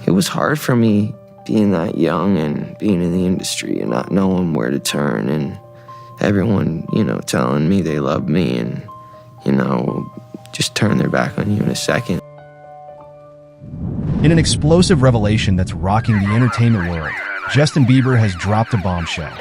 it was hard for me being that young and being in the industry and not knowing where to turn, and everyone, telling me they love me and, just turn their back on you in a second. In an explosive revelation that's rocking the entertainment world, Justin Bieber has dropped a bombshell,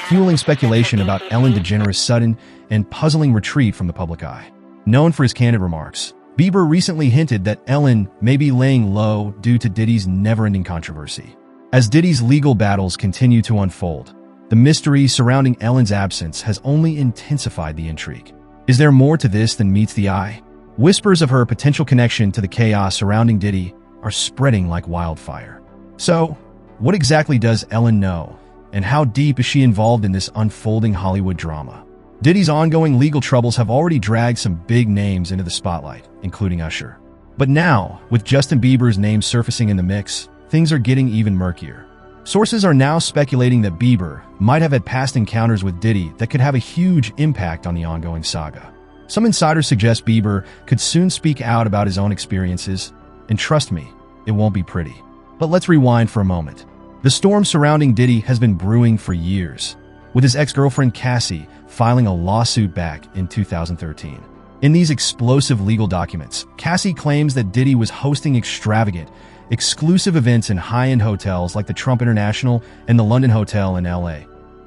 fueling speculation about Ellen DeGeneres' sudden and puzzling retreat from the public eye. Known for his candid remarks, Bieber recently hinted that Ellen may be laying low due to Diddy's never-ending controversy. As Diddy's legal battles continue to unfold, the mystery surrounding Ellen's absence has only intensified the intrigue. Is there more to this than meets the eye? Whispers of her potential connection to the chaos surrounding Diddy are spreading like wildfire. So, what exactly does Ellen know, and how deep is she involved in this unfolding Hollywood drama? Diddy's ongoing legal troubles have already dragged some big names into the spotlight, including Usher. But now, with Justin Bieber's name surfacing in the mix, things are getting even murkier. Sources are now speculating that Bieber might have had past encounters with Diddy that could have a huge impact on the ongoing saga. Some insiders suggest Bieber could soon speak out about his own experiences, and trust me, it won't be pretty. But let's rewind for a moment. The storm surrounding Diddy has been brewing for years, with his ex-girlfriend Cassie filing a lawsuit back in 2013. In these explosive legal documents, Cassie claims that Diddy was hosting extravagant, exclusive events in high-end hotels like the Trump International and the London Hotel in LA,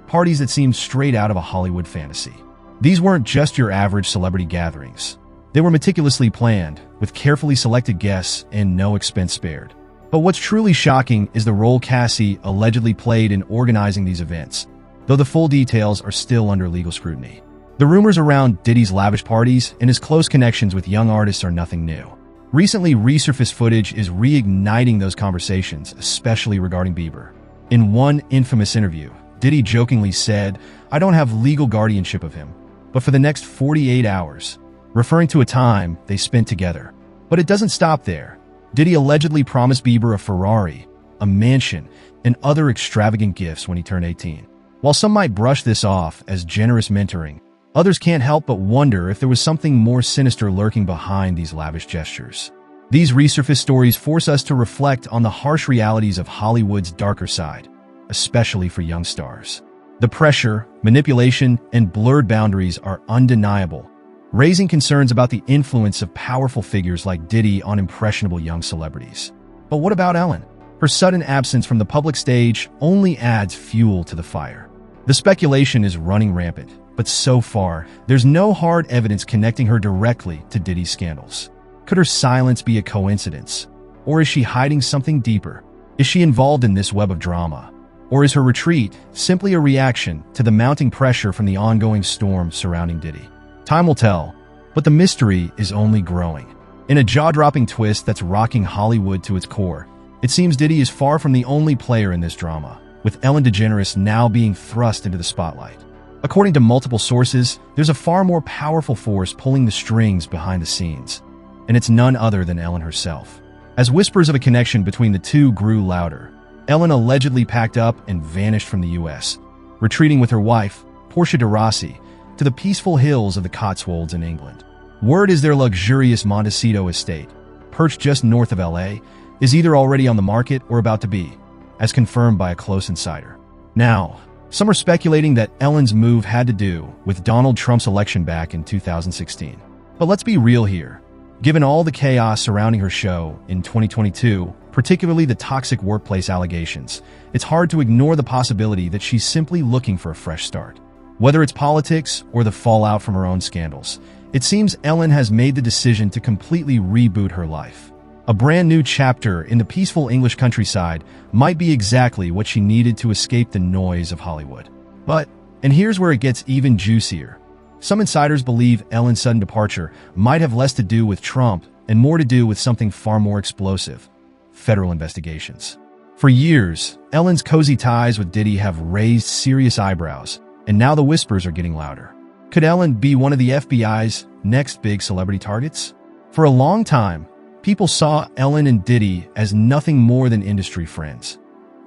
parties that seemed straight out of a Hollywood fantasy. These weren't just your average celebrity gatherings. They were meticulously planned, with carefully selected guests and no expense spared. But what's truly shocking is the role Cassie allegedly played in organizing these events, though the full details are still under legal scrutiny. The rumors around Diddy's lavish parties and his close connections with young artists are nothing new. Recently resurfaced footage is reigniting those conversations, especially regarding Bieber. In one infamous interview, Diddy jokingly said, "I don't have legal guardianship of him, but for the next 48 hours, referring to a time they spent together. But it doesn't stop there. Diddy allegedly promised Bieber a Ferrari, a mansion, and other extravagant gifts when he turned 18. While some might brush this off as generous mentoring, others can't help but wonder if there was something more sinister lurking behind these lavish gestures. These resurfaced stories force us to reflect on the harsh realities of Hollywood's darker side, especially for young stars. The pressure, manipulation, and blurred boundaries are undeniable, raising concerns about the influence of powerful figures like Diddy on impressionable young celebrities. But what about Ellen? Her sudden absence from the public stage only adds fuel to the fire. The speculation is running rampant, but so far, there's no hard evidence connecting her directly to Diddy's scandals. Could her silence be a coincidence? Or is she hiding something deeper? Is she involved in this web of drama? Or is her retreat simply a reaction to the mounting pressure from the ongoing storm surrounding Diddy? Time will tell, but the mystery is only growing. In a jaw-dropping twist that's rocking Hollywood to its core, it seems Diddy is far from the only player in this drama, with Ellen DeGeneres now being thrust into the spotlight. According to multiple sources, there's a far more powerful force pulling the strings behind the scenes, and it's none other than Ellen herself. As whispers of a connection between the two grew louder, Ellen allegedly packed up and vanished from the U.S., retreating with her wife, Portia de Rossi, to the peaceful hills of the Cotswolds in England. Word is their luxurious Montecito estate, perched just north of LA, is either already on the market or about to be, as confirmed by a close insider. Now, some are speculating that Ellen's move had to do with Donald Trump's election back in 2016. But let's be real here. Given all the chaos surrounding her show in 2022, particularly the toxic workplace allegations, it's hard to ignore the possibility that she's simply looking for a fresh start. Whether it's politics or the fallout from her own scandals, it seems Ellen has made the decision to completely reboot her life. A brand new chapter in the peaceful English countryside might be exactly what she needed to escape the noise of Hollywood. But, and here's where it gets even juicier, some insiders believe Ellen's sudden departure might have less to do with Trump and more to do with something far more explosive: federal investigations. For years, Ellen's cozy ties with Diddy have raised serious eyebrows, and now the whispers are getting louder. Could Ellen be one of the FBI's next big celebrity targets? For a long time, people saw Ellen and Diddy as nothing more than industry friends.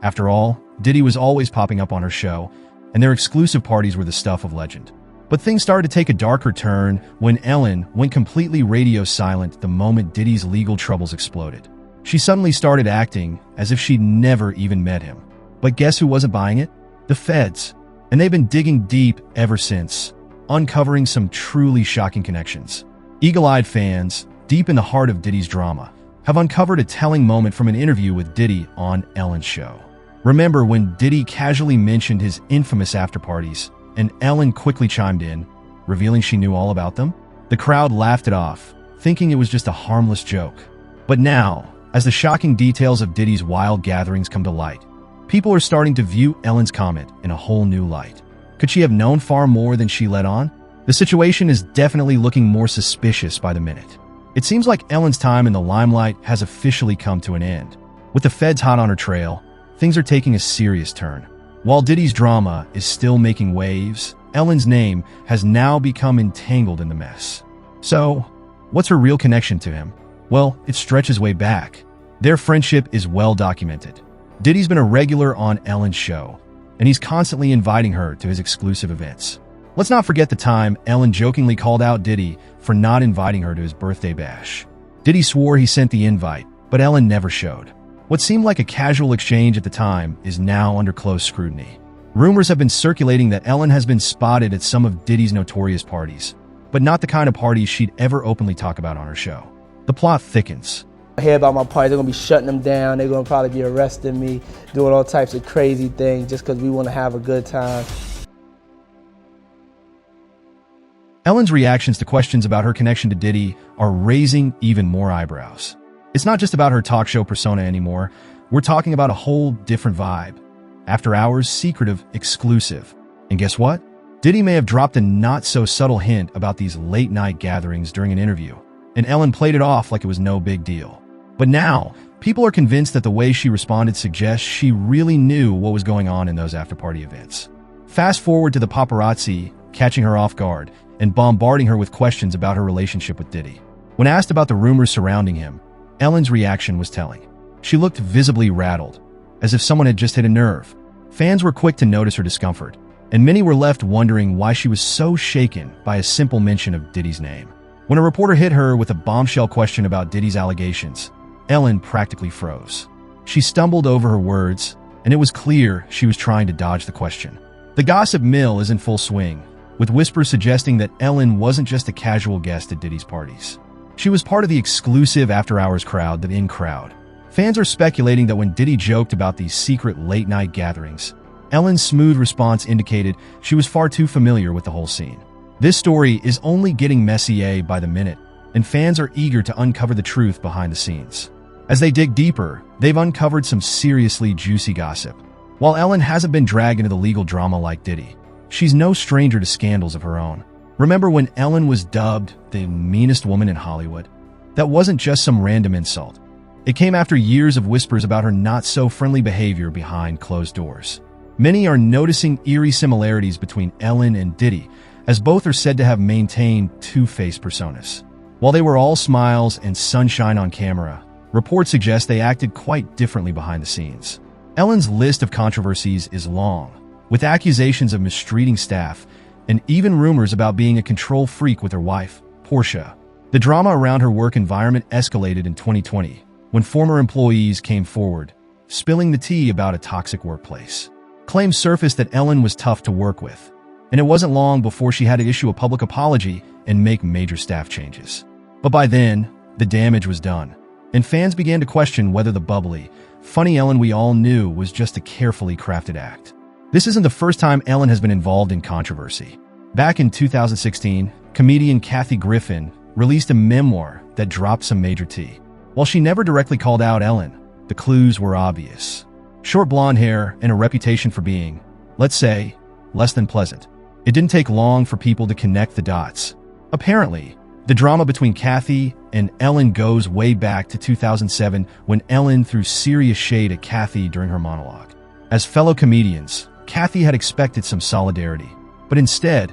After all, Diddy was always popping up on her show, and their exclusive parties were the stuff of legend. But things started to take a darker turn when Ellen went completely radio silent the moment Diddy's legal troubles exploded. She suddenly started acting as if she'd never even met him. But guess who wasn't buying it? The feds. And they've been digging deep ever since, uncovering some truly shocking connections. Eagle-eyed fans, deep in the heart of Diddy's drama, have uncovered a telling moment from an interview with Diddy on Ellen's show. Remember when Diddy casually mentioned his infamous after-parties, and Ellen quickly chimed in, revealing she knew all about them? The crowd laughed it off, thinking it was just a harmless joke. But now, as the shocking details of Diddy's wild gatherings come to light, people are starting to view Ellen's comment in a whole new light. Could she have known far more than she let on? The situation is definitely looking more suspicious by the minute. It seems like Ellen's time in the limelight has officially come to an end. With the feds hot on her trail, things are taking a serious turn. While Diddy's drama is still making waves, Ellen's name has now become entangled in the mess. So, what's her real connection to him? Well, it stretches way back. Their friendship is well documented. Diddy's been a regular on Ellen's show, and he's constantly inviting her to his exclusive events. Let's not forget the time Ellen jokingly called out Diddy for not inviting her to his birthday bash. Diddy swore he sent the invite, but Ellen never showed. What seemed like a casual exchange at the time is now under close scrutiny. Rumors have been circulating that Ellen has been spotted at some of Diddy's notorious parties, but not the kind of parties she'd ever openly talk about on her show. The plot thickens. I hear about my party, they're gonna be shutting them down, they're gonna probably be arresting me, doing all types of crazy things just because we wanna have a good time. Ellen's reactions to questions about her connection to Diddy are raising even more eyebrows. It's not just about her talk show persona anymore. We're talking about a whole different vibe. After hours, secretive, exclusive. And guess what? Diddy may have dropped a not-so-subtle hint about these late-night gatherings during an interview, and Ellen played it off like it was no big deal. But now, people are convinced that the way she responded suggests she really knew what was going on in those after-party events. Fast forward to the paparazzi catching her off guard and bombarding her with questions about her relationship with Diddy. When asked about the rumors surrounding him, Ellen's reaction was telling. She looked visibly rattled, as if someone had just hit a nerve. Fans were quick to notice her discomfort, and many were left wondering why she was so shaken by a simple mention of Diddy's name. When a reporter hit her with a bombshell question about Diddy's allegations, Ellen practically froze. She stumbled over her words, and it was clear she was trying to dodge the question. The gossip mill is in full swing, with whispers suggesting that Ellen wasn't just a casual guest at Diddy's parties. She was part of the exclusive after-hours crowd, the in-crowd. Fans are speculating that when Diddy joked about these secret late-night gatherings, Ellen's smooth response indicated she was far too familiar with the whole scene. This story is only getting messier by the minute, and fans are eager to uncover the truth behind the scenes. As they dig deeper, they've uncovered some seriously juicy gossip. While Ellen hasn't been dragged into the legal drama like Diddy, she's no stranger to scandals of her own. Remember when Ellen was dubbed the meanest woman in Hollywood? That wasn't just some random insult. It came after years of whispers about her not-so-friendly behavior behind closed doors. Many are noticing eerie similarities between Ellen and Diddy, as both are said to have maintained two-faced personas. While they were all smiles and sunshine on camera, reports suggest they acted quite differently behind the scenes. Ellen's list of controversies is long, with accusations of mistreating staff and even rumors about being a control freak with her wife, Portia. The drama around her work environment escalated in 2020 when former employees came forward, spilling the tea about a toxic workplace. Claims surfaced that Ellen was tough to work with, and it wasn't long before she had to issue a public apology and make major staff changes. But by then, the damage was done, and fans began to question whether the bubbly, funny Ellen we all knew was just a carefully crafted act. This isn't the first time Ellen has been involved in controversy. Back in 2016, comedian Kathy Griffin released a memoir that dropped some major tea. While she never directly called out Ellen, the clues were obvious. Short blonde hair and a reputation for being, let's say, less than pleasant. It didn't take long for people to connect the dots. Apparently, the drama between Kathy and Ellen goes way back to 2007 when Ellen threw serious shade at Kathy during her monologue. As fellow comedians, Kathy had expected some solidarity, but instead,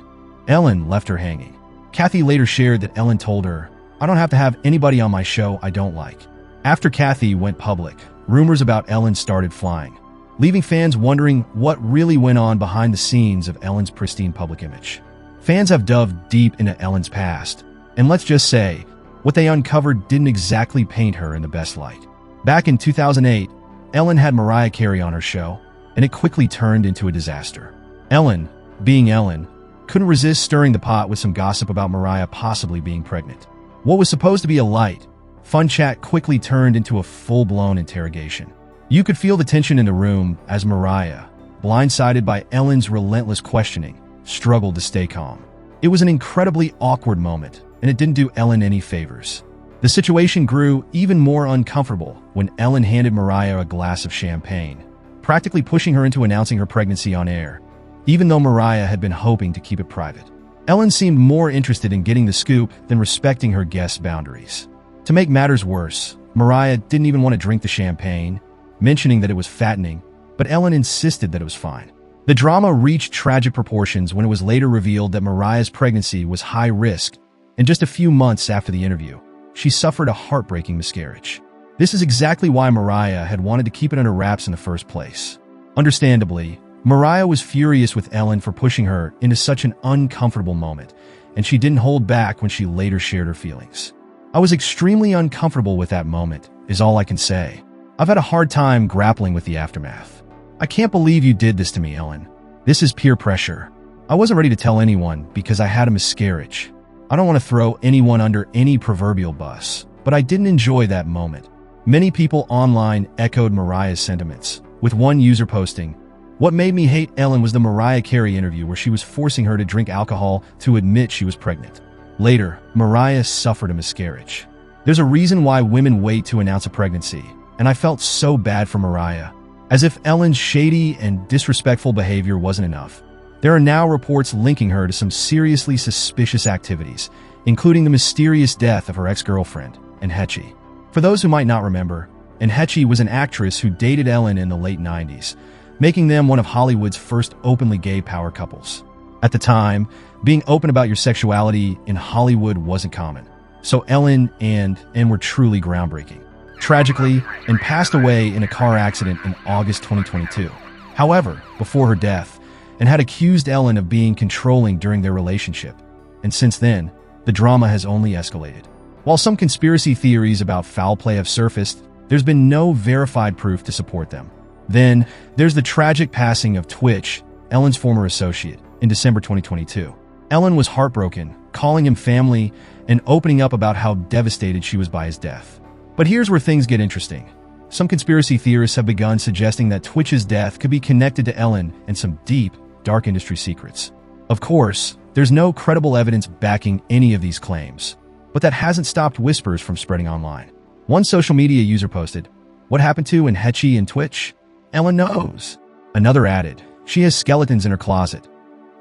Ellen left her hanging. Kathy later shared that Ellen told her, "I don't have to have anybody on my show I don't like." After Kathy went public, rumors about Ellen started flying, leaving fans wondering what really went on behind the scenes of Ellen's pristine public image. Fans have dove deep into Ellen's past, and let's just say, what they uncovered didn't exactly paint her in the best light. Back in 2008, Ellen had Mariah Carey on her show, and it quickly turned into a disaster. Ellen, being Ellen, couldn't resist stirring the pot with some gossip about Mariah possibly being pregnant. What was supposed to be a light, fun chat quickly turned into a full-blown interrogation. You could feel the tension in the room as Mariah, blindsided by Ellen's relentless questioning, struggled to stay calm. It was an incredibly awkward moment, and it didn't do Ellen any favors. The situation grew even more uncomfortable when Ellen handed Mariah a glass of champagne, practically pushing her into announcing her pregnancy on air, even though Mariah had been hoping to keep it private. Ellen seemed more interested in getting the scoop than respecting her guests' boundaries. To make matters worse, Mariah didn't even want to drink the champagne, mentioning that it was fattening, but Ellen insisted that it was fine. The drama reached tragic proportions when it was later revealed that Mariah's pregnancy was high risk, and just a few months after the interview, she suffered a heartbreaking miscarriage. This is exactly why Mariah had wanted to keep it under wraps in the first place. Understandably, Mariah was furious with Ellen for pushing her into such an uncomfortable moment, and she didn't hold back when she later shared her feelings. "I was extremely uncomfortable with that moment, is all I can say. I've had a hard time grappling with the aftermath. I can't believe you did this to me, Ellen. This is peer pressure. I wasn't ready to tell anyone because I had a miscarriage. I don't want to throw anyone under any proverbial bus, but I didn't enjoy that moment." Many people online echoed Mariah's sentiments, with one user posting, "What made me hate Ellen was the Mariah Carey interview where she was forcing her to drink alcohol to admit she was pregnant." Later, Mariah suffered a miscarriage. There's a reason why women wait to announce a pregnancy, and I felt so bad for Mariah. As if Ellen's shady and disrespectful behavior wasn't enough, there are now reports linking her to some seriously suspicious activities, including the mysterious death of her ex-girlfriend, Enhechi. For those who might not remember, Enhechi was an actress who dated Ellen in the late 90s, making them one of Hollywood's first openly gay power couples. At the time, being open about your sexuality in Hollywood wasn't common, so Ellen and were truly groundbreaking. Tragically, Anne passed away in a car accident in August 2022. However, before her death, Anne had accused Ellen of being controlling during their relationship, and since then, the drama has only escalated. While some conspiracy theories about foul play have surfaced, there's been no verified proof to support them. Then, there's the tragic passing of Twitch, Ellen's former associate, in December 2022. Ellen was heartbroken, calling him family, and opening up about how devastated she was by his death. But here's where things get interesting. Some conspiracy theorists have begun suggesting that Twitch's death could be connected to Ellen and some deep, dark industry secrets. Of course, there's no credible evidence backing any of these claims, but that hasn't stopped whispers from spreading online. One social media user posted, "What happened to Enhechi and Twitch? Ellen knows." Another added, "She has skeletons in her closet.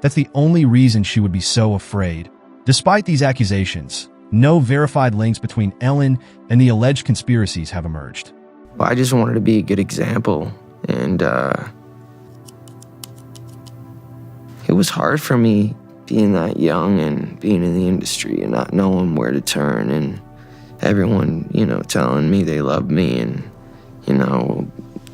That's the only reason she would be so afraid." Despite these accusations, no verified links between Ellen and the alleged conspiracies have emerged. I just wanted to be a good example, and it was hard for me being that young and being in the industry and not knowing where to turn, and everyone, telling me they love me and,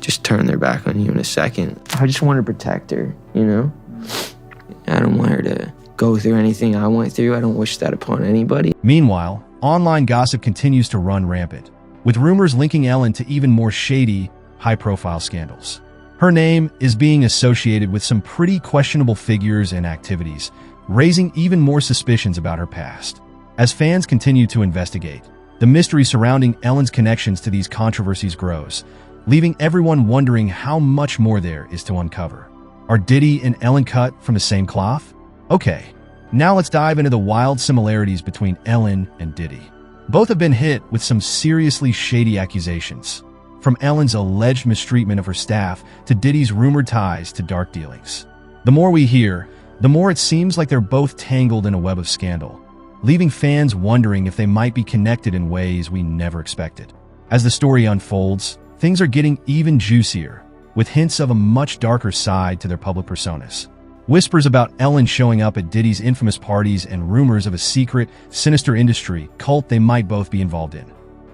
just turn their back on you in a second. I just want to protect her, I don't want her to go through anything I went through. I don't wish that upon anybody. Meanwhile, online gossip continues to run rampant, with rumors linking Ellen to even more shady, high-profile scandals. Her name is being associated with some pretty questionable figures and activities, raising even more suspicions about her past. As fans continue to investigate, the mystery surrounding Ellen's connections to these controversies grows, leaving everyone wondering how much more there is to uncover. Are Diddy and Ellen cut from the same cloth? Okay, now let's dive into the wild similarities between Ellen and Diddy. Both have been hit with some seriously shady accusations, from Ellen's alleged mistreatment of her staff to Diddy's rumored ties to dark dealings. The more we hear, the more it seems like they're both tangled in a web of scandal, leaving fans wondering if they might be connected in ways we never expected. As the story unfolds, things are getting even juicier, with hints of a much darker side to their public personas. Whispers about Ellen showing up at Diddy's infamous parties and rumors of a secret, sinister industry cult they might both be involved in.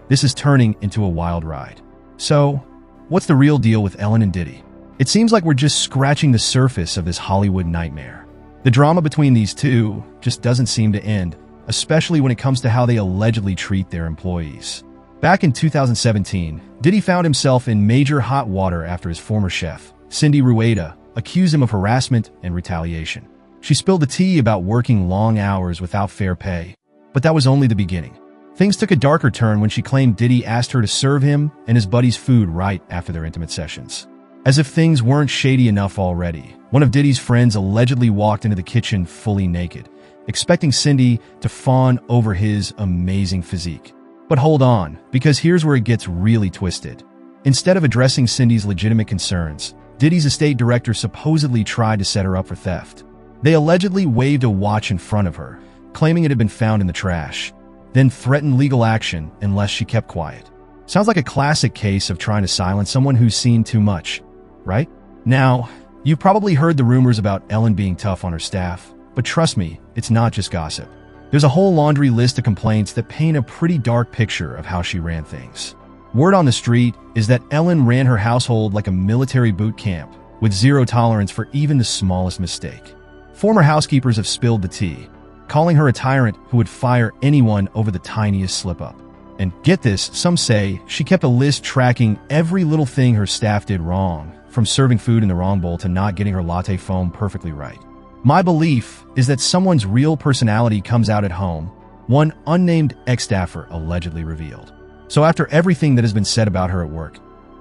This is turning into a wild ride. So, what's the real deal with Ellen and Diddy? It seems like we're just scratching the surface of this Hollywood nightmare. The drama between these two just doesn't seem to end, especially when it comes to how they allegedly treat their employees. Back in 2017, Diddy found himself in major hot water after his former chef, Cindy Rueda, accused him of harassment and retaliation. She spilled the tea about working long hours without fair pay. But that was only the beginning. Things took a darker turn when she claimed Diddy asked her to serve him and his buddies food right after their intimate sessions. As if things weren't shady enough already, one of Diddy's friends allegedly walked into the kitchen fully naked, expecting Cindy to fawn over his amazing physique. But hold on, because here's where it gets really twisted. Instead of addressing Cindy's legitimate concerns, Diddy's estate director supposedly tried to set her up for theft. They allegedly waved a watch in front of her, claiming it had been found in the trash, then threatened legal action unless she kept quiet. Sounds like a classic case of trying to silence someone who's seen too much, right? Now, you've probably heard the rumors about Ellen being tough on her staff, but trust me, it's not just gossip. There's a whole laundry list of complaints that paint a pretty dark picture of how she ran things. Word on the street is that Ellen ran her household like a military boot camp, with zero tolerance for even the smallest mistake. Former housekeepers have spilled the tea, calling her a tyrant who would fire anyone over the tiniest slip-up. And get this, some say she kept a list tracking every little thing her staff did wrong, from serving food in the wrong bowl to not getting her latte foam perfectly right. My belief is that someone's real personality comes out at home, one unnamed ex-staffer allegedly revealed. So after everything that has been said about her at work,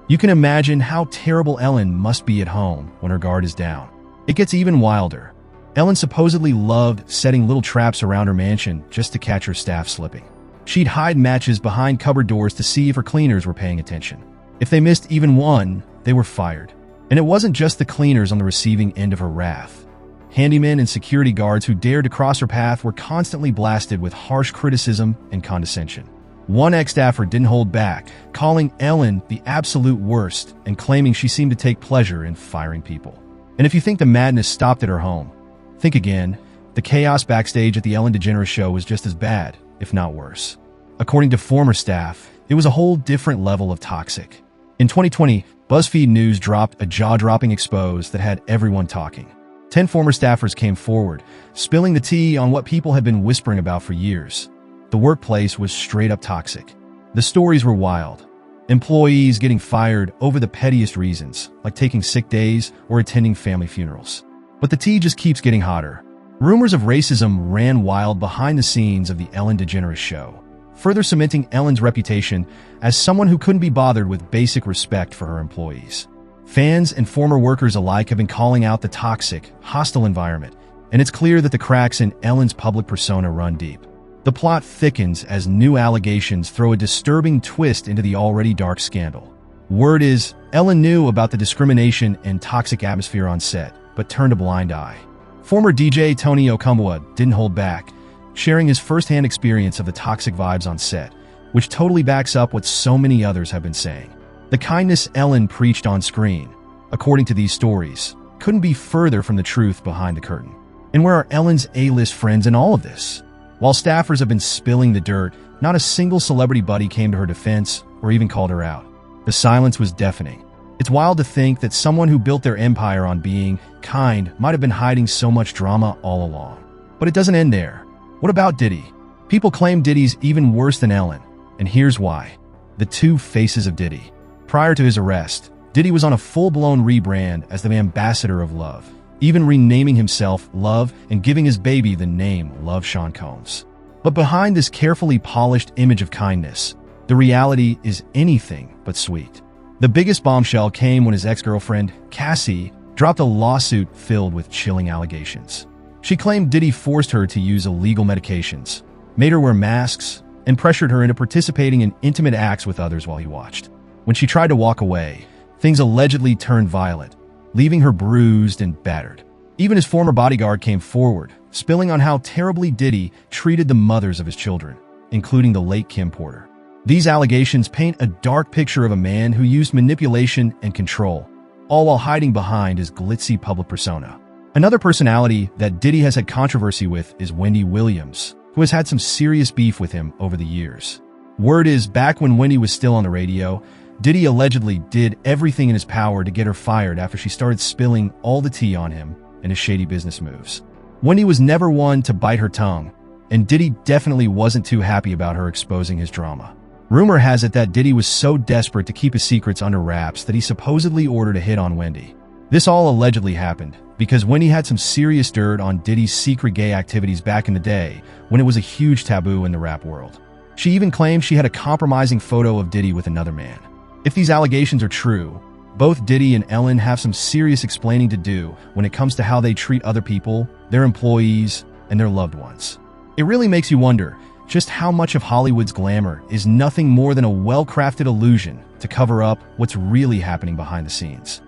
you can imagine how terrible Ellen must be at home when her guard is down. It gets even wilder. Ellen supposedly loved setting little traps around her mansion just to catch her staff slipping. She'd hide matches behind cupboard doors to see if her cleaners were paying attention. If they missed even one, they were fired. And it wasn't just the cleaners on the receiving end of her wrath. Handymen and security guards who dared to cross her path were constantly blasted with harsh criticism and condescension. One ex-staffer didn't hold back, calling Ellen the absolute worst and claiming she seemed to take pleasure in firing people. And if you think the madness stopped at her home, think again. The chaos backstage at the Ellen DeGeneres show was just as bad, if not worse. According to former staff, it was a whole different level of toxic. In 2020, BuzzFeed News dropped a jaw-dropping expose that had everyone talking. 10 former staffers came forward, spilling the tea on what people had been whispering about for years. The workplace was straight-up toxic. The stories were wild. Employees getting fired over the pettiest reasons, like taking sick days or attending family funerals. But the tea just keeps getting hotter. Rumors of racism ran wild behind the scenes of the Ellen DeGeneres show, further cementing Ellen's reputation as someone who couldn't be bothered with basic respect for her employees. Fans and former workers alike have been calling out the toxic, hostile environment, and it's clear that the cracks in Ellen's public persona run deep. The plot thickens as new allegations throw a disturbing twist into the already dark scandal. Word is, Ellen knew about the discrimination and toxic atmosphere on set, but turned a blind eye. Former DJ Tony Okumba didn't hold back, sharing his firsthand experience of the toxic vibes on set, which totally backs up what so many others have been saying. The kindness Ellen preached on screen, according to these stories, couldn't be further from the truth behind the curtain. And where are Ellen's A-list friends in all of this? While staffers have been spilling the dirt, not a single celebrity buddy came to her defense or even called her out. The silence was deafening. It's wild to think that someone who built their empire on being kind might have been hiding so much drama all along. But it doesn't end there. What about Diddy? People claim Diddy's even worse than Ellen, and here's why. The two faces of Diddy. Prior to his arrest, Diddy was on a full-blown rebrand as the ambassador of love, even renaming himself Love and giving his baby the name Love Sean Combs. But behind this carefully polished image of kindness, the reality is anything but sweet. The biggest bombshell came when his ex-girlfriend, Cassie, dropped a lawsuit filled with chilling allegations. She claimed Diddy forced her to use illegal medications, made her wear masks, and pressured her into participating in intimate acts with others while he watched. When she tried to walk away, things allegedly turned violent, leaving her bruised and battered. Even his former bodyguard came forward, spilling on how terribly Diddy treated the mothers of his children, including the late Kim Porter. These allegations paint a dark picture of a man who used manipulation and control, all while hiding behind his glitzy public persona. Another personality that Diddy has had controversy with is Wendy Williams, who has had some serious beef with him over the years. Word is, back when Wendy was still on the radio, Diddy allegedly did everything in his power to get her fired after she started spilling all the tea on him and his shady business moves. Wendy was never one to bite her tongue, and Diddy definitely wasn't too happy about her exposing his drama. Rumor has it that Diddy was so desperate to keep his secrets under wraps that he supposedly ordered a hit on Wendy. This all allegedly happened because Wendy had some serious dirt on Diddy's secret gay activities back in the day when it was a huge taboo in the rap world. She even claimed she had a compromising photo of Diddy with another man. If these allegations are true, both Diddy and Ellen have some serious explaining to do when it comes to how they treat other people, their employees, and their loved ones. It really makes you wonder just how much of Hollywood's glamour is nothing more than a well-crafted illusion to cover up what's really happening behind the scenes.